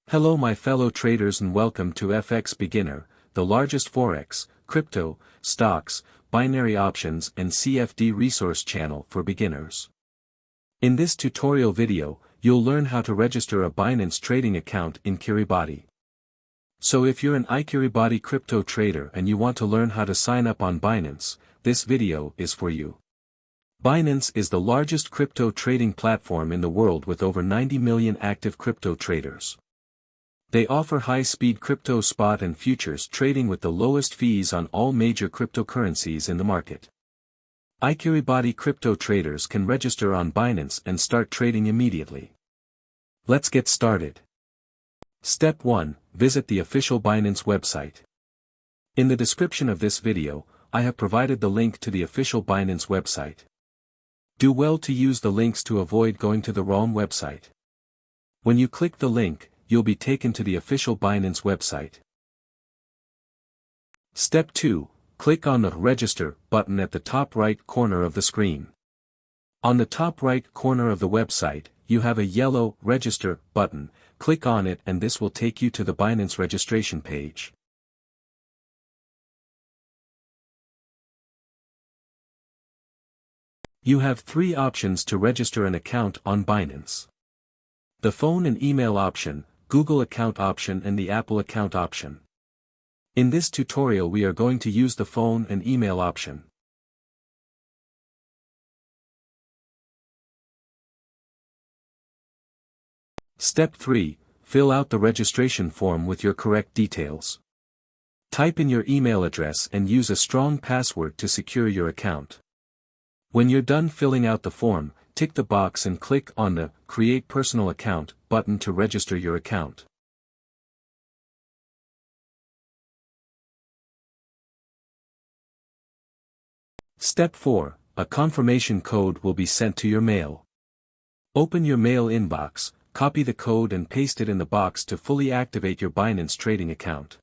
Hello my fellow traders and welcome to FX Beginner, the largest forex, crypto, stocks, binary options and CFD resource channel for beginners. In this tutorial video, you'll learn how to register a Binance trading account in Kiribati. So if you're an iKiribati crypto trader and you want to learn how to sign up on Binance, this video is for you. Binance is the largest crypto trading platform in the world with over 90 million active crypto traders. They offer high-speed crypto spot and futures trading with the lowest fees on all major cryptocurrencies in the market. iKiribati crypto traders can register on Binance and start trading immediately. Let's get started. Step 1. Visit the official Binance website. In the description of this video, I have provided the link to the official Binance website. Do well to use the links to avoid going to the wrong website. When you click the link, you'll be taken to the official Binance website. Step 2. Click on the Register button at the top right corner of the screen. On the top right corner of the website, you have a yellow Register button. Click on it and this will take you to the Binance registration page. You have 3 options to register an account on Binance. The phone and email option, Google account option and the Apple account option. In this tutorial we are going to use the phone and email option. Step 3. Fill out the registration form with your correct details. Type in your email address and use a strong password to secure your account. When you're done filling out the form, tick the box and click on the Create Personal Account button to register your account. Step 4. A confirmation code will be sent to your mail. Open your mail inbox, copy the code and paste it in the box to fully activate your Binance trading account.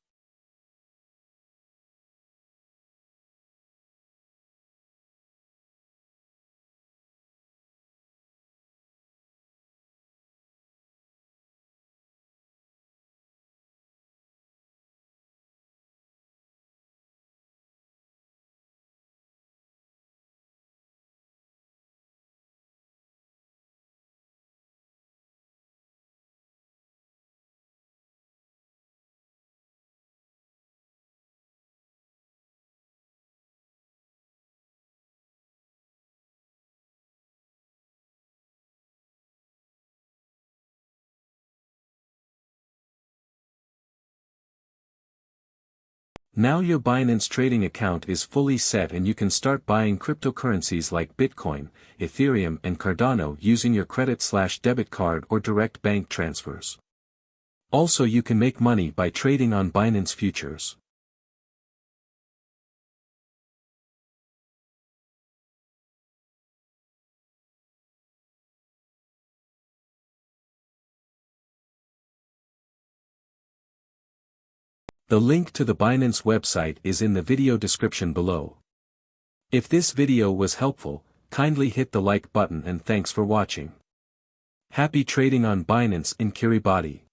Now your Binance trading account is fully set and you can start buying cryptocurrencies like Bitcoin, Ethereum and Cardano using your credit/debit card or direct bank transfers. Also you can make money by trading on Binance futures. The link to the Binance website is in the video description below. If this video was helpful, kindly hit the like button and thanks for watching. Happy trading on Binance in Kiribati.